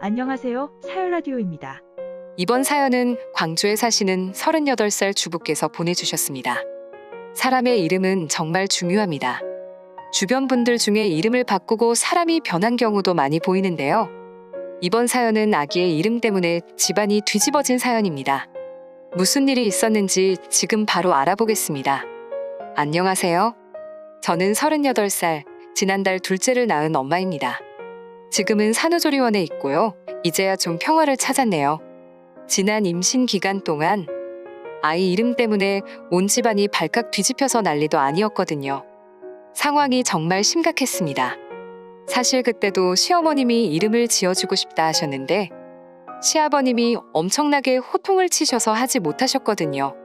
안녕하세요. 사연라디오입니다. 이번 사연은 광주에 사시는 38살 주부께서 보내주셨습니다. 사람의 이름은 정말 중요합니다. 주변 분들 중에 이름을 바꾸고 사람이 변한 경우도 많이 보이는데요. 이번 사연은 아기의 이름 때문에 집안이 뒤집어진 사연입니다. 무슨 일이 있었는지 지금 바로 알아보겠습니다. 안녕하세요. 저는 38살, 지난달 둘째를 낳은 엄마입니다. 지금은 산후조리원에 있고요. 이제야 좀 평화를 찾았네요. 지난 임신 기간 동안 아이 이름 때문에 온 집안이 발칵 뒤집혀서 난리도 아니었거든요. 상황이 정말 심각했습니다. 사실 그때도 시어머님이 이름을 지어주고 싶다 하셨는데 시아버님이 엄청나게 호통을 치셔서 하지 못하셨거든요.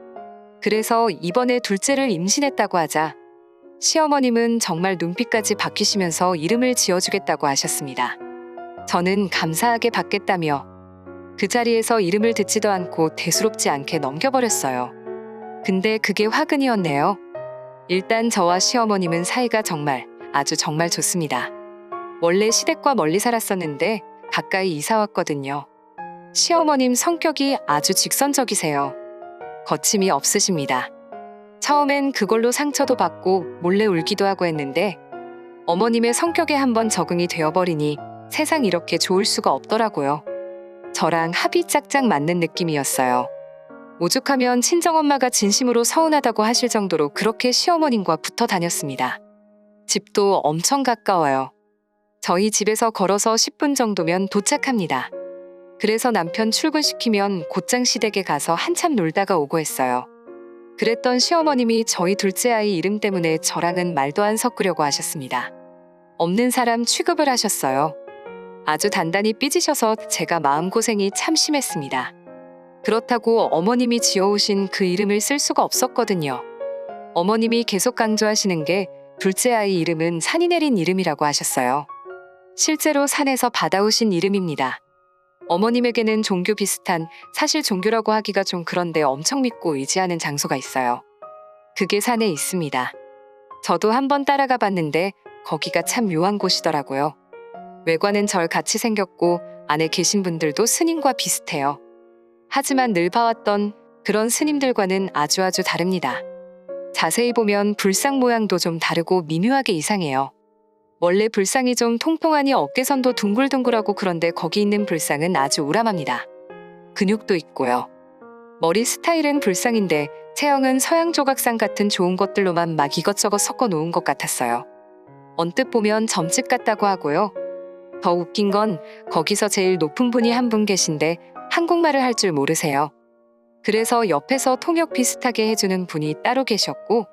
그래서 이번에 둘째를 임신했다고 하자 시어머님은 정말 눈빛까지 바뀌시면서 이름을 지어주겠다고 하셨습니다. 저는 감사하게 받겠다며 그 자리에서 이름을 듣지도 않고 대수롭지 않게 넘겨버렸어요. 근데 그게 화근이었네요. 일단 저와 시어머님은 사이가 아주 정말 좋습니다. 원래 시댁과 멀리 살았었는데 가까이 이사 왔거든요. 시어머님 성격이 아주 직선적이세요. 거침이 없으십니다. 처음엔 그걸로 상처도 받고 몰래 울기도 하고 했는데 어머님의 성격에 한번 적응이 되어버리니 세상 이렇게 좋을 수가 없더라고요. 저랑 합이 짝짝 맞는 느낌이었어요. 오죽하면 친정엄마가 진심으로 서운하다고 하실 정도로 그렇게 시어머님과 붙어 다녔습니다. 집도 엄청 가까워요. 저희 집에서 걸어서 10분 정도면 도착합니다. 그래서 남편 출근시키면 곧장 시댁에 가서 한참 놀다가 오고 했어요. 그랬던 시어머님이 저희 둘째 아이 이름 때문에 저랑은 말도 안 섞으려고 하셨습니다. 없는 사람 취급을 하셨어요. 아주 단단히 삐지셔서 제가 마음고생이 참 심했습니다. 그렇다고 어머님이 지어오신 그 이름을 쓸 수가 없었거든요. 어머님이 계속 강조하시는 게 둘째 아이 이름은 산이 내린 이름이라고 하셨어요. 실제로 산에서 받아오신 이름입니다. 어머님에게는 종교 비슷한, 사실 종교라고 하기가 좀 그런데 엄청 믿고 의지하는 장소가 있어요. 그게 산에 있습니다. 저도 한번 따라가 봤는데 거기가 참 묘한 곳이더라고요. 외관은 절같이 생겼고 안에 계신 분들도 스님과 비슷해요. 하지만 늘 봐왔던 그런 스님들과는 아주 다릅니다. 자세히 보면 불상 모양도 좀 다르고 미묘하게 이상해요. 원래 불상이 좀 통통하니 어깨선도 둥글둥글하고 그런데 거기 있는 불상은 아주 우람합니다. 근육도 있고요. 머리 스타일은 불상인데 체형은 서양 조각상 같은 좋은 것들로만 막 이것저것 섞어 놓은 것 같았어요. 언뜻 보면 점집 같다고 하고요. 더 웃긴 건 거기서 제일 높은 분이 한 분 계신데 한국말을 할 줄 모르세요. 그래서 옆에서 통역 비슷하게 해주는 분이 따로 계셨고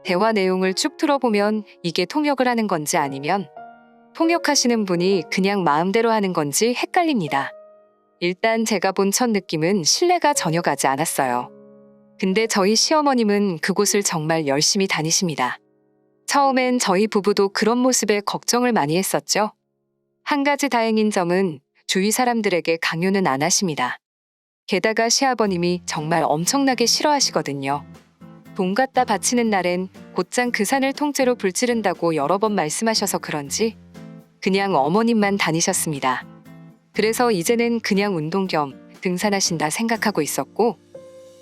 대화 내용을 쭉 들어보면 이게 통역을 하는 건지 아니면 통역하시는 분이 그냥 마음대로 하는 건지 헷갈립니다. 일단 제가 본 첫 느낌은 신뢰가 전혀 가지 않았어요. 근데 저희 시어머님은 그곳을 정말 열심히 다니십니다. 처음엔 저희 부부도 그런 모습에 걱정을 많이 했었죠. 한 가지 다행인 점은 주위 사람들에게 강요는 안 하십니다. 게다가 시아버님이 정말 엄청나게 싫어하시거든요. 돈 갖다 바치는 날엔 곧장 그 산을 통째로 불지른다고 여러 번 말씀하셔서 그런지 그냥 어머님만 다니셨습니다. 그래서 이제는 그냥 운동 겸 등산하신다 생각하고 있었고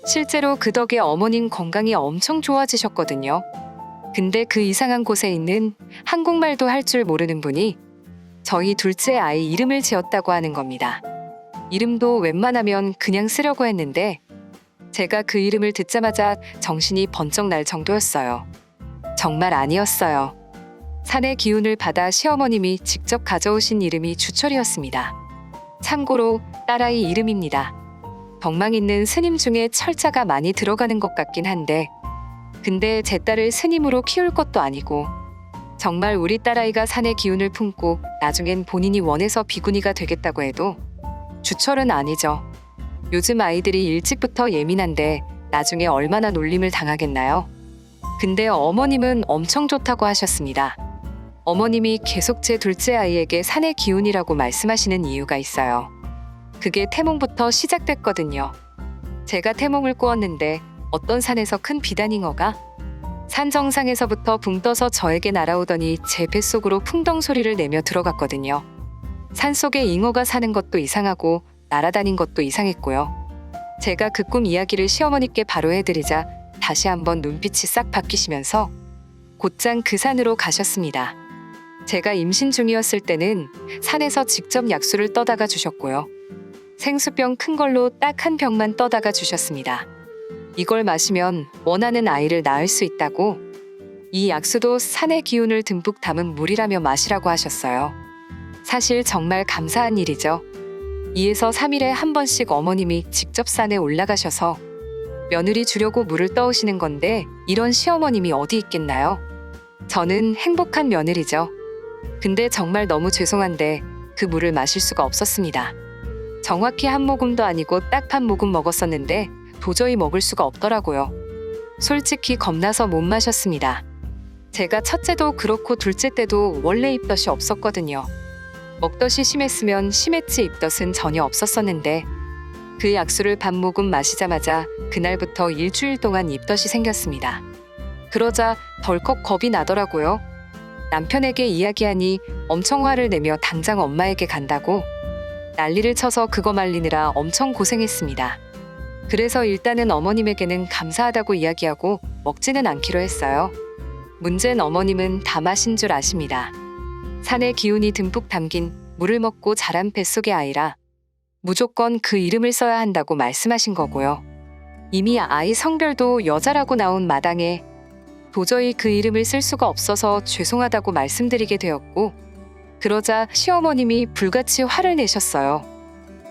실제로 그 덕에 어머님 건강이 엄청 좋아지셨거든요. 근데 그 이상한 곳에 있는 한국말도 할 줄 모르는 분이 저희 둘째 아이 이름을 지었다고 하는 겁니다. 이름도 웬만하면 그냥 쓰려고 했는데 제가 그 이름을 듣자마자 정신이 번쩍 날 정도였어요. 정말 아니었어요. 산의 기운을 받아 시어머님이 직접 가져오신 이름이 주철이었습니다. 참고로 딸아이 이름입니다. 덕망 있는 스님 중에 철자가 많이 들어가는 것 같긴 한데 근데 제 딸을 스님으로 키울 것도 아니고 정말 우리 딸아이가 산의 기운을 품고 나중엔 본인이 원해서 비구니가 되겠다고 해도 주철은 아니죠. 요즘 아이들이 일찍부터 예민한데 나중에 얼마나 놀림을 당하겠나요? 근데 어머님은 엄청 좋다고 하셨습니다. 어머님이 계속 제 둘째 아이에게 산의 기운이라고 말씀하시는 이유가 있어요. 그게 태몽부터 시작됐거든요. 제가 태몽을 꾸었는데 어떤 산에서 큰 비단잉어가 산 정상에서부터 붕 떠서 저에게 날아오더니 제 뱃속으로 풍덩 소리를 내며 들어갔거든요. 산속에 잉어가 사는 것도 이상하고 날아다닌 것도 이상했고요. 제가 그 꿈 이야기를 시어머니께 바로 해드리자 다시 한번 눈빛이 싹 바뀌시면서 곧장 그 산으로 가셨습니다. 제가 임신 중이었을 때는 산에서 직접 약수를 떠다가 주셨고요. 생수병 큰 걸로 딱 한 병만 떠다가 주셨습니다. 이걸 마시면 원하는 아이를 낳을 수 있다고, 이 약수도 산의 기운을 듬뿍 담은 물이라며 마시라고 하셨어요. 사실 정말 감사한 일이죠. 2에서 3일에 한 번씩 어머님이 직접 산에 올라가셔서 며느리 주려고 물을 떠오시는 건데 이런 시어머님이 어디 있겠나요? 저는 행복한 며느리죠. 근데 정말 너무 죄송한데 그 물을 마실 수가 없었습니다. 정확히 한 모금도 아니고 딱 한 모금 먹었었는데 도저히 먹을 수가 없더라고요. 솔직히 겁나서 못 마셨습니다. 제가 첫째도 그렇고 둘째 때도 원래 입덧이 없었거든요. 먹덧이 심했으면 심했지 입덧은 전혀 없었었는데 그 약수를 반 모금 마시자마자 그날부터 일주일 동안 입덧이 생겼습니다. 그러자 덜컥 겁이 나더라고요. 남편에게 이야기하니 엄청 화를 내며 당장 엄마에게 간다고 난리를 쳐서 그거 말리느라 엄청 고생했습니다. 그래서 일단은 어머님에게는 감사하다고 이야기하고 먹지는 않기로 했어요. 문제는 어머님은 다 마신 줄 아십니다. 산의 기운이 듬뿍 담긴 물을 먹고 자란 뱃속의 아이라 무조건 그 이름을 써야 한다고 말씀하신 거고요. 이미 아이 성별도 여자라고 나온 마당에 도저히 그 이름을 쓸 수가 없어서 죄송하다고 말씀드리게 되었고, 그러자 시어머님이 불같이 화를 내셨어요.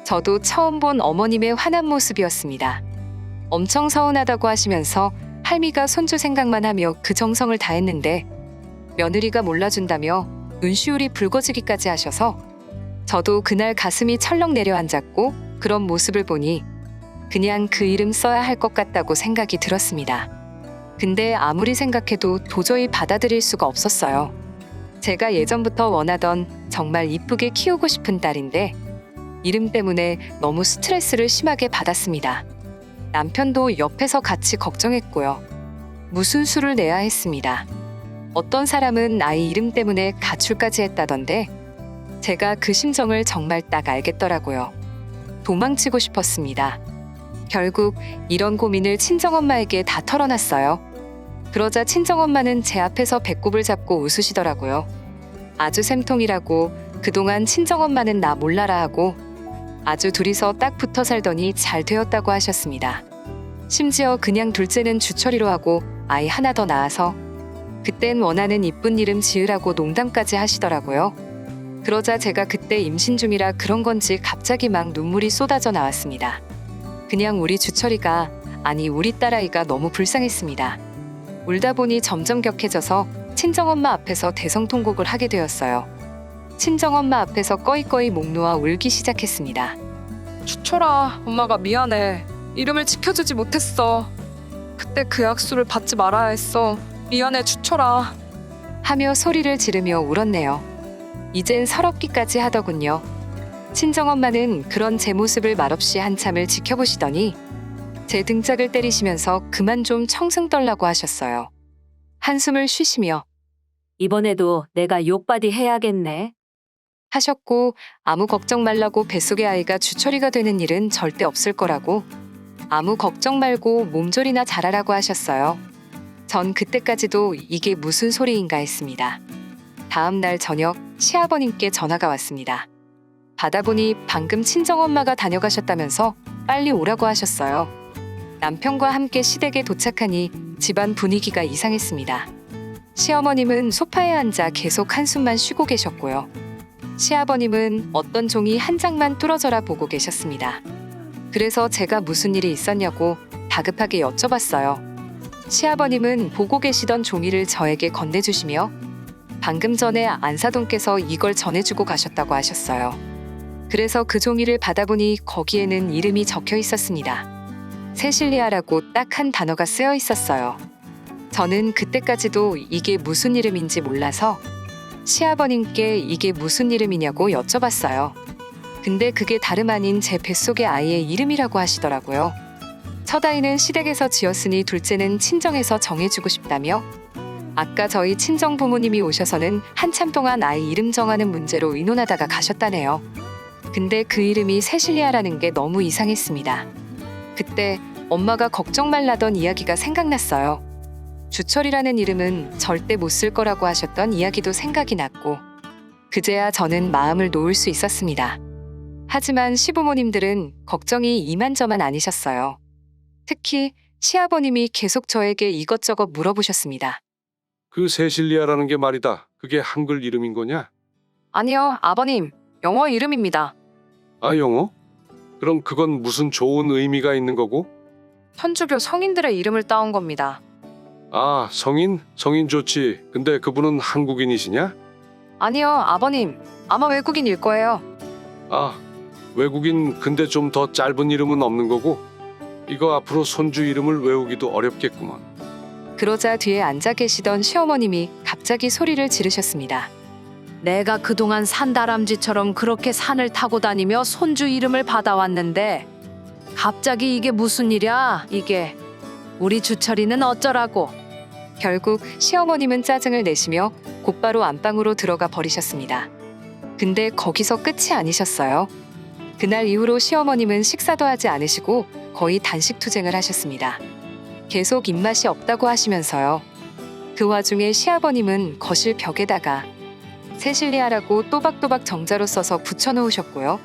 저도 처음 본 어머님의 화난 모습이었습니다. 엄청 서운하다고 하시면서 할미가 손주 생각만 하며 그 정성을 다했는데 며느리가 몰라준다며 눈시울이 붉어지기까지 하셔서 저도 그날 가슴이 철렁 내려앉았고, 그런 모습을 보니 그냥 그 이름 써야 할 것 같다고 생각이 들었습니다. 근데 아무리 생각해도 도저히 받아들일 수가 없었어요. 제가 예전부터 원하던 정말 이쁘게 키우고 싶은 딸인데 이름 때문에 너무 스트레스를 심하게 받았습니다. 남편도 옆에서 같이 걱정했고요. 무슨 수를 내야 했습니다. 어떤 사람은 아이 이름 때문에 가출까지 했다던데 제가 그 심정을 정말 딱 알겠더라고요. 도망치고 싶었습니다. 결국 이런 고민을 친정엄마에게 다 털어놨어요. 그러자 친정엄마는 제 앞에서 배꼽을 잡고 웃으시더라고요. 아주 쌤통이라고, 그동안 친정엄마는 나 몰라라 하고 아주 둘이서 딱 붙어 살더니 잘 되었다고 하셨습니다. 심지어 그냥 둘째는 주철이로 하고 아이 하나 더 낳아서 그땐 원하는 이쁜 이름 지으라고 농담까지 하시더라고요. 그러자 제가 그때 임신 중이라 그런 건지 갑자기 막 눈물이 쏟아져 나왔습니다. 그냥 우리 주철이가, 아니 우리 딸아이가 너무 불쌍했습니다. 울다 보니 점점 격해져서 친정엄마 앞에서 대성통곡을 하게 되었어요. 친정엄마 앞에서 꺼이꺼이 목 놓아 울기 시작했습니다. 주철아, 엄마가 미안해. 이름을 지켜주지 못했어. 그때 그 약수를 받지 말아야 했어. 미안해, 주철아. 하며 소리를 지르며 울었네요. 이젠 서럽기까지 하더군요. 친정엄마는 그런 제 모습을 말없이 한참을 지켜보시더니 제 등짝을 때리시면서 그만 좀 청승 떨라고 하셨어요. 한숨을 쉬시며 이번에도 내가 욕바디 해야겠네. 하셨고, 아무 걱정 말라고 뱃속의 아이가 주철이가 되는 일은 절대 없을 거라고, 아무 걱정 말고 몸조리나 잘하라고 하셨어요. 전 그때까지도 이게 무슨 소리인가 했습니다. 다음 날 저녁 시아버님께 전화가 왔습니다. 받아보니 방금 친정엄마가 다녀가셨다면서 빨리 오라고 하셨어요. 남편과 함께 시댁에 도착하니 집안 분위기가 이상했습니다. 시어머님은 소파에 앉아 계속 한숨만 쉬고 계셨고요. 시아버님은 어떤 종이 한 장만 뚫어져라 보고 계셨습니다. 그래서 제가 무슨 일이 있었냐고 다급하게 여쭤봤어요. 시아버님은 보고 계시던 종이를 저에게 건네주시며 방금 전에 안사돈께서 이걸 전해주고 가셨다고 하셨어요. 그래서 그 종이를 받아보니 거기에는 이름이 적혀 있었습니다. 세실리아라고 딱 한 단어가 쓰여 있었어요. 저는 그때까지도 이게 무슨 이름인지 몰라서 시아버님께 이게 무슨 이름이냐고 여쭤봤어요. 근데 그게 다름 아닌 제 뱃속의 아이의 이름이라고 하시더라고요. 첫 아이는 시댁에서 지었으니 둘째는 친정에서 정해주고 싶다며 아까 저희 친정 부모님이 오셔서는 한참 동안 아이 이름 정하는 문제로 의논하다가 가셨다네요. 근데 그 이름이 세실리아라는 게 너무 이상했습니다. 그때 엄마가 걱정 말라던 이야기가 생각났어요. 주철이라는 이름은 절대 못 쓸 거라고 하셨던 이야기도 생각이 났고 그제야 저는 마음을 놓을 수 있었습니다. 하지만 시부모님들은 걱정이 이만저만 아니셨어요. 특히 시아버님이 계속 저에게 이것저것 물어보셨습니다. 그 세실리아라는 게 말이다. 그게 한글 이름인 거냐? 아니요, 아버님. 영어 이름입니다. 아, 영어? 그럼 그건 무슨 좋은 의미가 있는 거고? 천주교 성인들의 이름을 따온 겁니다. 아, 성인? 성인 좋지. 근데 그분은 한국인이시냐? 아니요, 아버님. 아마 외국인일 거예요. 아, 외국인 근데 좀 더 짧은 이름은 없는 거고? 이거 앞으로 손주 이름을 외우기도 어렵겠구먼. 그러자 뒤에 앉아 계시던 시어머님이 갑자기 소리를 지르셨습니다. 내가 그동안 산다람쥐처럼 그렇게 산을 타고 다니며 손주 이름을 받아왔는데 갑자기 이게 무슨 일이야 이게. 우리 주철이는 어쩌라고. 결국 시어머님은 짜증을 내시며 곧바로 안방으로 들어가 버리셨습니다. 근데 거기서 끝이 아니셨어요. 그날 이후로 시어머님은 식사도 하지 않으시고 거의 단식 투쟁을 하셨습니다. 계속 입맛이 없다고 하시면서요. 그 와중에 시아버님은 거실 벽에다가 세실리아라고 또박또박 정자로 써서 붙여놓으셨고요.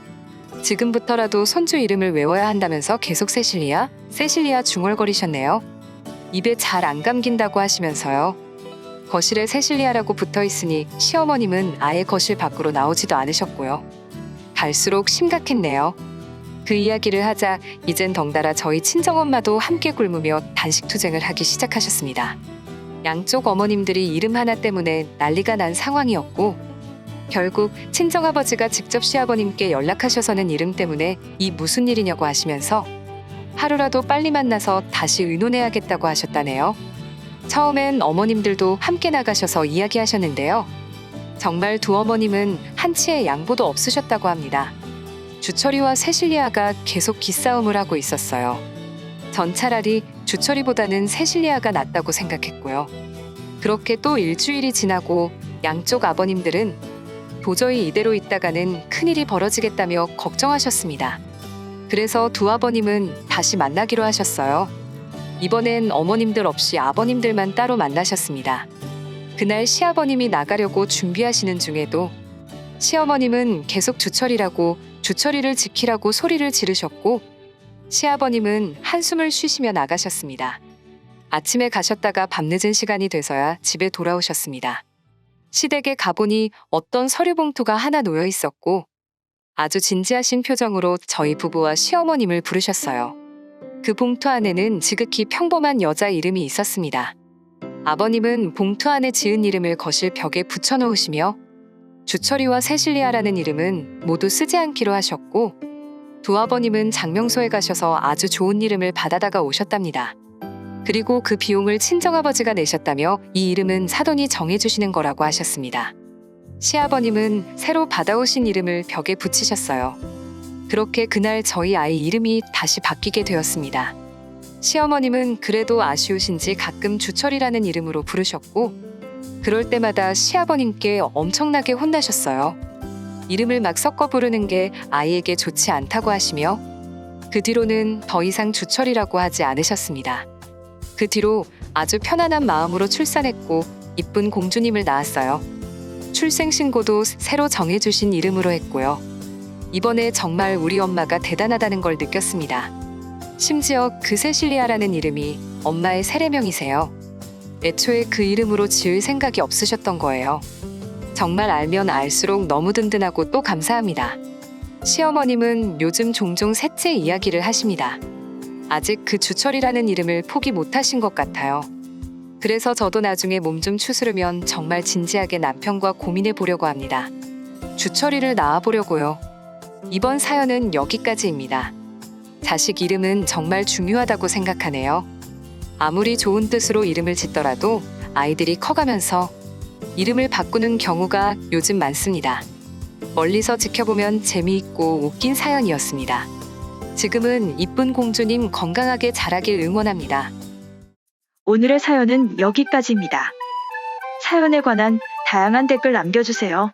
지금부터라도 손주 이름을 외워야 한다면서 계속 세실리아 중얼거리셨네요. 입에 잘 안 감긴다고 하시면서요. 거실에 세실리아라고 붙어있으니 시어머님은 아예 거실 밖으로 나오지도 않으셨고요. 갈수록 심각했네요. 그 이야기를 하자 이젠 덩달아 저희 친정엄마도 함께 굶으며 단식 투쟁을 하기 시작하셨습니다. 양쪽 어머님들이 이름 하나 때문에 난리가 난 상황이었고 결국 친정아버지가 직접 시아버님께 연락하셔서는 이름 때문에 이 무슨 일이냐고 하시면서 하루라도 빨리 만나서 다시 의논해야겠다고 하셨다네요. 처음엔 어머님들도 함께 나가셔서 이야기하셨는데요. 정말 두 어머님은 한치의 양보도 없으셨다고 합니다. 주철이와 세실리아가 계속 기싸움을 하고 있었어요. 전 차라리 주철이보다는 세실리아가 낫다고 생각했고요. 그렇게 또 일주일이 지나고 양쪽 아버님들은 도저히 이대로 있다가는 큰일이 벌어지겠다며 걱정하셨습니다. 그래서 두 아버님은 다시 만나기로 하셨어요. 이번엔 어머님들 없이 아버님들만 따로 만나셨습니다. 그날 시아버님이 나가려고 준비하시는 중에도 시어머님은 계속 주철이를 지키라고 소리를 지르셨고 시아버님은 한숨을 쉬시며 나가셨습니다. 아침에 가셨다가 밤늦은 시간이 돼서야 집에 돌아오셨습니다. 시댁에 가보니 어떤 서류 봉투가 하나 놓여 있었고 아주 진지하신 표정으로 저희 부부와 시어머님을 부르셨어요. 그 봉투 안에는 지극히 평범한 여자 이름이 있었습니다. 아버님은 봉투 안에 지은 이름을 거실 벽에 붙여놓으시며 주철이와 세실리아라는 이름은 모두 쓰지 않기로 하셨고 두 아버님은 장명소에 가셔서 아주 좋은 이름을 받아다가 오셨답니다. 그리고 그 비용을 친정아버지가 내셨다며 이 이름은 사돈이 정해주시는 거라고 하셨습니다. 시아버님은 새로 받아오신 이름을 벽에 붙이셨어요. 그렇게 그날 저희 아이 이름이 다시 바뀌게 되었습니다. 시어머님은 그래도 아쉬우신지 가끔 주철이라는 이름으로 부르셨고 그럴 때마다 시아버님께 엄청나게 혼나셨어요. 이름을 막 섞어 부르는 게 아이에게 좋지 않다고 하시며 그 뒤로는 더 이상 주철이라고 하지 않으셨습니다. 그 뒤로 아주 편안한 마음으로 출산했고 이쁜 공주님을 낳았어요. 출생신고도 새로 정해주신 이름으로 했고요. 이번에 정말 우리 엄마가 대단하다는 걸 느꼈습니다. 심지어 그 세실리아라는 이름이 엄마의 세례명이세요. 애초에 그 이름으로 지을 생각이 없으셨던 거예요. 정말 알면 알수록 너무 든든하고 또 감사합니다. 시어머님은 요즘 종종 셋째 이야기를 하십니다. 아직 그 주철이라는 이름을 포기 못하신 것 같아요. 그래서 저도 나중에 몸 좀 추스르면 정말 진지하게 남편과 고민해 보려고 합니다. 주철이를 낳아보려고요. 이번 사연은 여기까지입니다. 자식 이름은 정말 중요하다고 생각하네요. 아무리 좋은 뜻으로 이름을 짓더라도 아이들이 커가면서 이름을 바꾸는 경우가 요즘 많습니다. 멀리서 지켜보면 재미있고 웃긴 사연이었습니다. 지금은 이쁜 공주님 건강하게 자라길 응원합니다. 오늘의 사연은 여기까지입니다. 사연에 관한 다양한 댓글 남겨주세요.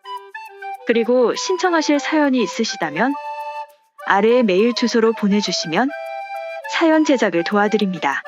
그리고 신청하실 사연이 있으시다면 아래의 메일 주소로 보내주시면 사연 제작을 도와드립니다.